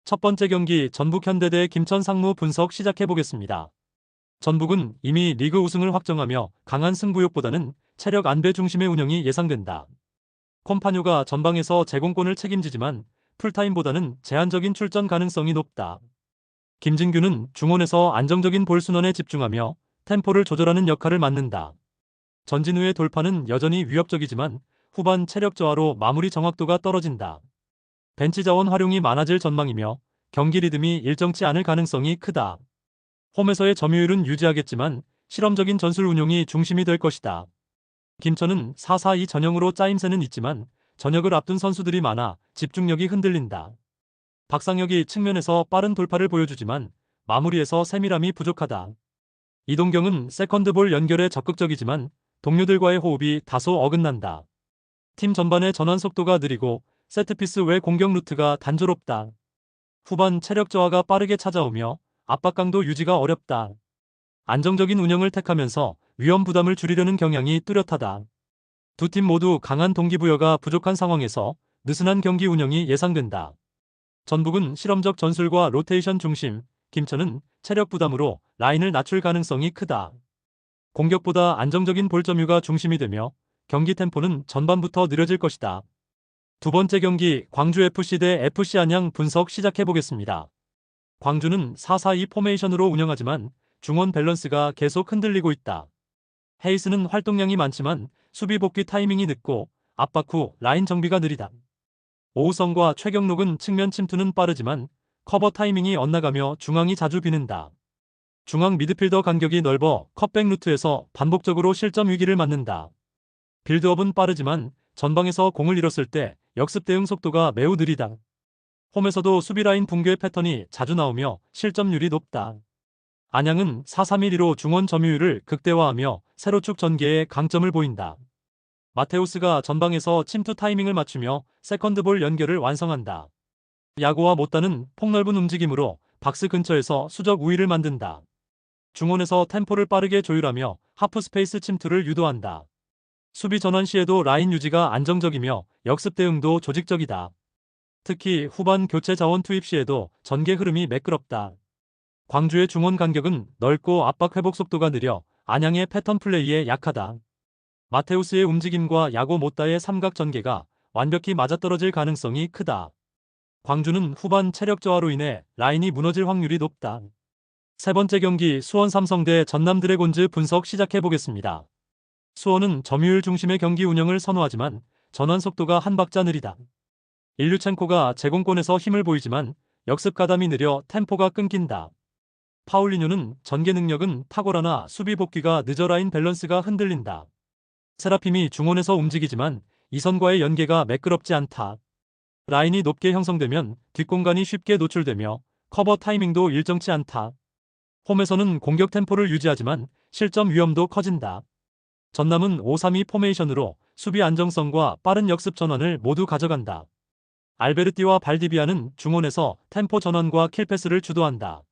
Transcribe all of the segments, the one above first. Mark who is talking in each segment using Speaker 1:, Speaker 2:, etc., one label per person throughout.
Speaker 1: 첫 번째 경기 전북 현대 대 김천 상무 분석 시작해보겠습니다. 전북은 이미 리그 우승을 확정하며 강한 승부욕보다는 체력 안배 중심의 운영이 예상된다. 콤파뉴가 전방에서 제공권을 책임지지만 풀타임보다는 제한적인 출전 가능성이 높다. 김진규는 중원에서 안정적인 볼 순환에 집중하며 템포를 조절하는 역할을 맡는다. 전진 후의 돌파는 여전히 위협적이지만 후반 체력 저하로 마무리 정확도가 떨어진다. 벤치 자원 활용이 많아질 전망이며 경기 리듬이 일정치 않을 가능성이 크다. 홈에서의 점유율은 유지하겠지만 실험적인 전술 운용이 중심이 될 것이다. 김천은 4-4-2 전형으로 짜임새는 있지만 전역을 앞둔 선수들이 많아 집중력이 흔들린다. 박상혁이 측면에서 빠른 돌파를 보여주지만 마무리에서 세밀함이 부족하다. 이동경은 세컨드볼 연결에 적극적이지만 동료들과의 호흡이 다소 어긋난다. 팀 전반의 전환 속도가 느리고 세트피스 외 공격 루트가 단조롭다. 후반 체력 저하가 빠르게 찾아오며 압박 강도 유지가 어렵다. 안정적인 운영을 택하면서 위험 부담을 줄이려는 경향이 뚜렷하다. 두 팀 모두 강한 동기부여가 부족한 상황에서 느슨한 경기 운영이 예상된다. 전북은 실험적 전술과 로테이션 중심, 김천은 체력 부담으로 라인을 낮출 가능성이 크다. 공격보다 안정적인 볼 점유가 중심이 되며 경기 템포는 전반부터 느려질 것이다. 두 번째 경기 광주FC 대 FC 안양 분석 시작해보겠습니다. 광주는 4-4-2 포메이션으로 운영하지만 중원 밸런스가 계속 흔들리고 있다. 헤이스는 활동량이 많지만 수비 복귀 타이밍이 늦고 압박 후 라인 정비가 느리다. 오우성과 최경록은 측면 침투는 빠르지만 커버 타이밍이 엇나가며 중앙이 자주 비는다. 중앙 미드필더 간격이 넓어 컷백 루트에서 반복적으로 실점 위기를 맞는다. 빌드업은 빠르지만 전방에서 공을 잃었을 때 역습 대응 속도가 매우 느리다. 홈에서도 수비라인 붕괴 패턴이 자주 나오며 실점률이 높다. 안양은 4-3-1-2로 중원 점유율을 극대화하며 세로축 전개에 강점을 보인다. 마테우스가 전방에서 침투 타이밍을 맞추며 세컨드볼 연결을 완성한다. 야구와 못다는 폭넓은 움직임으로 박스 근처에서 수적 우위를 만든다. 중원에서 템포를 빠르게 조율하며 하프 스페이스 침투를 유도한다. 수비 전환 시에도 라인 유지가 안정적이며 역습 대응도 조직적이다. 특히 후반 교체 자원 투입 시에도 전개 흐름이 매끄럽다. 광주의 중원 간격은 넓고 압박 회복 속도가 느려 안양의 패턴 플레이에 약하다. 마테우스의 움직임과 야고 못다의 삼각 전개가 완벽히 맞아떨어질 가능성이 크다. 광주는 후반 체력 저하로 인해 라인이 무너질 확률이 높다. 세 번째 경기 수원 삼성 대 전남 드래곤즈 분석 시작해보겠습니다. 수원은 점유율 중심의 경기 운영을 선호하지만 전환 속도가 한 박자 느리다. 일류첸코가 제공권에서 힘을 보이지만 역습 가담이 느려 템포가 끊긴다. 파울리뉴는 전개 능력은 탁월하나 수비 복귀가 늦어 라인 밸런스가 흔들린다. 세라핌이 중원에서 움직이지만 이선과의 연계가 매끄럽지 않다. 라인이 높게 형성되면 뒷공간이 쉽게 노출되며 커버 타이밍도 일정치 않다. 홈에서는 공격 템포를 유지하지만 실점 위험도 커진다. 전남은 5-3-2 포메이션으로 수비 안정성과 빠른 역습 전환을 모두 가져간다. 알베르티와 발디비아는 중원에서 템포 전환과 킬패스를 주도한다.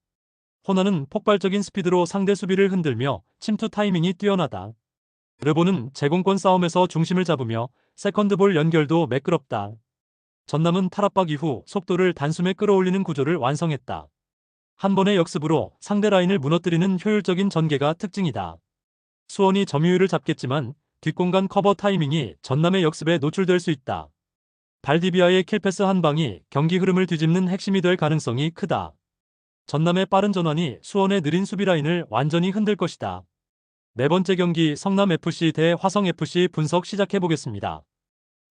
Speaker 1: 호나는 폭발적인 스피드로 상대 수비를 흔들며 침투 타이밍이 뛰어나다. 르보는 제공권 싸움에서 중심을 잡으며 세컨드볼 연결도 매끄럽다. 전남은 탈압박 이후 속도를 단숨에 끌어올리는 구조를 완성했다. 한 번의 역습으로 상대 라인을 무너뜨리는 효율적인 전개가 특징이다. 수원이 점유율을 잡겠지만 뒷공간 커버 타이밍이 전남의 역습에 노출될 수 있다. 발디비아의 킬패스 한 방이 경기 흐름을 뒤집는 핵심이 될 가능성이 크다. 전남의 빠른 전환이 수원의 느린 수비 라인을 완전히 흔들 것이다. 네 번째 경기 성남FC 대 화성FC 분석 시작해보겠습니다.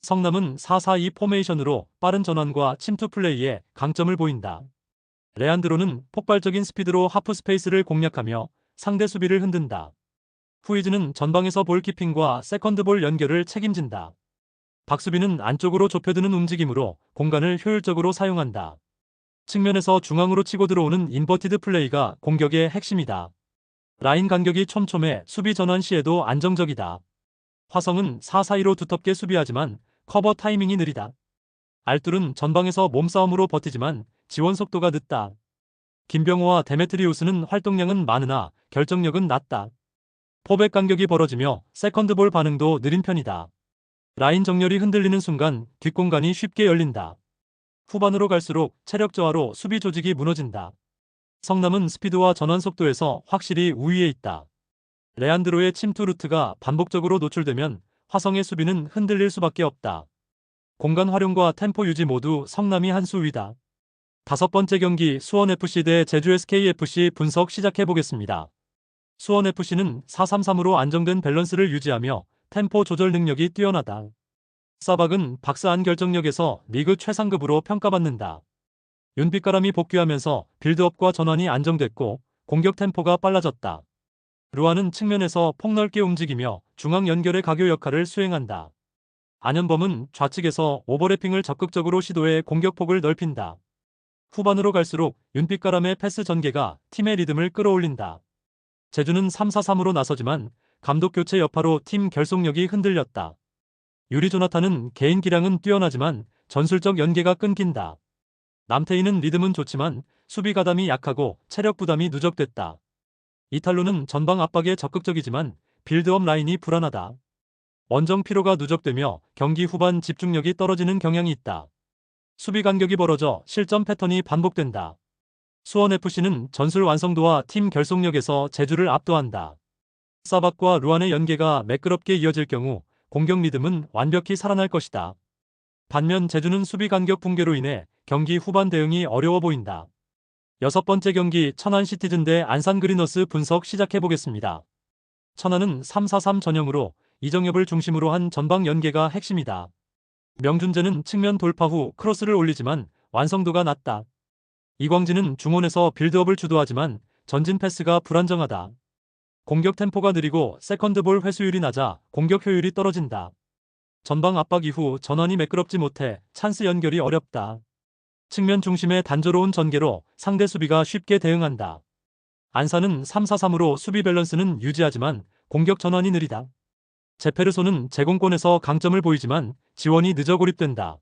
Speaker 1: 성남은 4-4-2 포메이션으로 빠른 전환과 침투 플레이에 강점을 보인다. 레안드로는 폭발적인 스피드로 하프 스페이스를 공략하며 상대 수비를 흔든다. 후이즈는 전방에서 볼키핑과 세컨드볼 연결을 책임진다. 박수빈은 안쪽으로 좁혀드는 움직임으로 공간을 효율적으로 사용한다. 측면에서 중앙으로 치고 들어오는 인버티드 플레이가 공격의 핵심이다. 라인 간격이 촘촘해 수비 전환 시에도 안정적이다. 화성은 4-4-2로 두텁게 수비하지만 커버 타이밍이 느리다. 알툴은 전방에서 몸싸움으로 버티지만 지원 속도가 늦다. 김병호와 데메트리우스는 활동량은 많으나 결정력은 낮다. 포백 간격이 벌어지며 세컨드볼 반응도 느린 편이다. 라인 정렬이 흔들리는 순간 뒷공간이 쉽게 열린다. 후반으로 갈수록 체력 저하로 수비 조직이 무너진다. 성남은 스피드와 전환 속도에서 확실히 우위에 있다. 레안드로의 침투 루트가 반복적으로 노출되면 화성의 수비는 흔들릴 수밖에 없다. 공간 활용과 템포 유지 모두 성남이 한 수 위다. 다섯 번째 경기 수원FC 대 제주 SKFC 분석 시작해보겠습니다. 수원FC는 4-3-3으로 안정된 밸런스를 유지하며 템포 조절 능력이 뛰어나다. 사박은 박스 안 결정력에서 리그 최상급으로 평가받는다. 윤빛가람이 복귀하면서 빌드업과 전환이 안정됐고 공격 템포가 빨라졌다. 루아는 측면에서 폭넓게 움직이며 중앙 연결의 가교 역할을 수행한다. 안현범은 좌측에서 오버래핑을 적극적으로 시도해 공격폭을 넓힌다. 후반으로 갈수록 윤빛가람의 패스 전개가 팀의 리듬을 끌어올린다. 제주는 3-4-3으로 나서지만 감독 교체 여파로 팀 결속력이 흔들렸다. 유리 조나탄은 개인 기량은 뛰어나지만 전술적 연계가 끊긴다. 남태희는 리듬은 좋지만 수비 가담이 약하고 체력 부담이 누적됐다. 이탈로는 전방 압박에 적극적이지만 빌드업 라인이 불안하다. 원정 피로가 누적되며 경기 후반 집중력이 떨어지는 경향이 있다. 수비 간격이 벌어져 실점 패턴이 반복된다. 수원FC는 전술 완성도와 팀 결속력에서 제주를 압도한다. 사박과 루안의 연계가 매끄럽게 이어질 경우 공격 리듬은 완벽히 살아날 것이다. 반면 제주는 수비 간격 붕괴로 인해 경기 후반 대응이 어려워 보인다. 여섯 번째 경기 천안 시티즌 대 안산 그리너스 분석 시작해보겠습니다. 천안은 3-4-3 전형으로 이정엽을 중심으로 한 전방 연계가 핵심이다. 명준재는 측면 돌파 후 크로스를 올리지만 완성도가 낮다. 이광진은 중원에서 빌드업을 주도하지만 전진 패스가 불안정하다. 공격 템포가 느리고 세컨드볼 회수율이 낮아 공격 효율이 떨어진다. 전방 압박 이후 전환이 매끄럽지 못해 찬스 연결이 어렵다. 측면 중심의 단조로운 전개로 상대 수비가 쉽게 대응한다. 안산은 3-4-3으로 수비 밸런스는 유지하지만 공격 전환이 느리다. 제페르소는 제공권에서 강점을 보이지만 지원이 늦어 고립된다.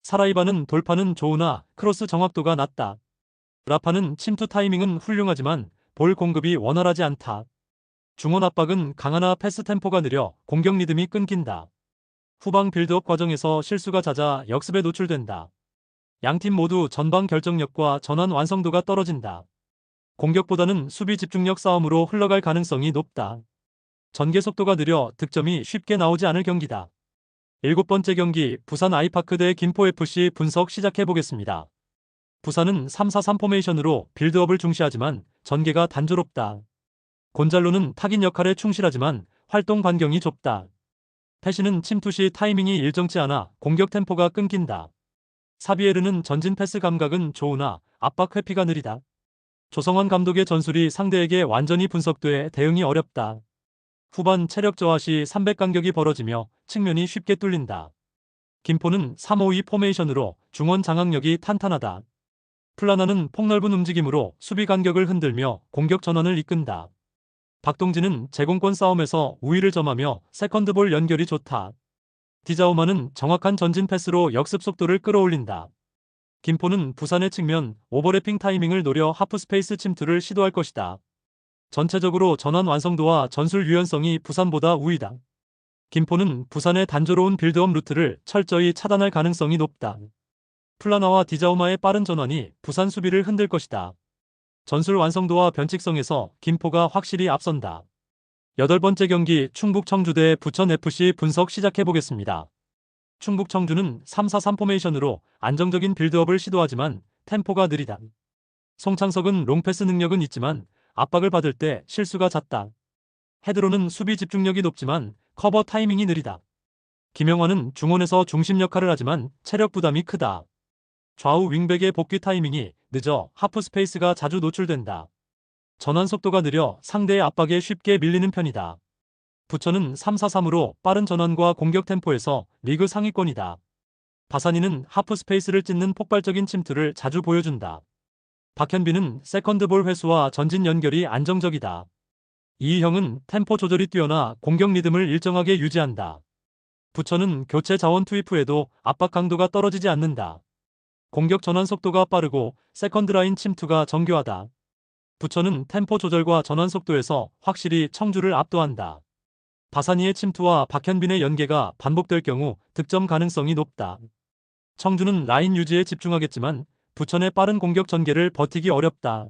Speaker 1: 사라이바는 돌파는 좋으나 크로스 정확도가 낮다. 라파는 침투 타이밍은 훌륭하지만 볼 공급이 원활하지 않다. 중원 압박은 강하나 패스 템포가 느려 공격 리듬이 끊긴다. 후방 빌드업 과정에서 실수가 잦아 역습에 노출된다. 양팀 모두 전방 결정력과 전환 완성도가 떨어진다. 공격보다는 수비 집중력 싸움으로 흘러갈 가능성이 높다. 전개 속도가 느려 득점이 쉽게 나오지 않을 경기다. 일곱 번째 경기 부산 아이파크 대 김포FC 분석 시작해보겠습니다. 부산은 3-4-3 포메이션으로 빌드업을 중시하지만 전개가 단조롭다. 곤잘로는 타깃 역할에 충실하지만 활동 반경이 좁다. 패시는 침투 시 타이밍이 일정치 않아 공격 템포가 끊긴다. 사비에르는 전진 패스 감각은 좋으나 압박 회피가 느리다. 조성환 감독의 전술이 상대에게 완전히 분석돼 대응이 어렵다. 후반 체력 저하 시 300 간격이 벌어지며 측면이 쉽게 뚫린다. 김포는 3-5-2 포메이션으로 중원 장악력이 탄탄하다. 플라나는 폭넓은 움직임으로 수비 간격을 흔들며 공격 전환을 이끈다. 박동진은 제공권 싸움에서 우위를 점하며 세컨드볼 연결이 좋다. 디자오마는 정확한 전진 패스로 역습 속도를 끌어올린다. 김포는 부산의 측면 오버래핑 타이밍을 노려 하프 스페이스 침투를 시도할 것이다. 전체적으로 전환 완성도와 전술 유연성이 부산보다 우위다. 김포는 부산의 단조로운 빌드업 루트를 철저히 차단할 가능성이 높다. 플라나와 디자오마의 빠른 전환이 부산 수비를 흔들 것이다. 전술 완성도와 변칙성에서 김포가 확실히 앞선다. 여덟 번째 경기 충북 청주 대 부천FC 분석 시작해보겠습니다. 충북 청주는 3-4-3 포메이션으로 안정적인 빌드업을 시도하지만 템포가 느리다. 송창석은 롱패스 능력은 있지만 압박을 받을 때 실수가 잦다. 헤드로는 수비 집중력이 높지만 커버 타이밍이 느리다. 김영환은 중원에서 중심 역할을 하지만 체력 부담이 크다. 좌우 윙백의 복귀 타이밍이 늦어 하프 스페이스가 자주 노출된다. 전환 속도가 느려 상대의 압박에 쉽게 밀리는 편이다. 부천은 3-4-3으로 빠른 전환과 공격 템포에서 리그 상위권이다. 바사니는 하프 스페이스를 찢는 폭발적인 침투를 자주 보여준다. 박현빈은 세컨드볼 회수와 전진 연결이 안정적이다. 이희형은 템포 조절이 뛰어나 공격 리듬을 일정하게 유지한다. 부천은 교체 자원 투입 후에도 압박 강도가 떨어지지 않는다. 공격 전환 속도가 빠르고 세컨드 라인 침투가 정교하다. 부천은 템포 조절과 전환 속도에서 확실히 청주를 압도한다. 바사니의 침투와 박현빈의 연계가 반복될 경우 득점 가능성이 높다. 청주는 라인 유지에 집중하겠지만 부천의 빠른 공격 전개를 버티기 어렵다.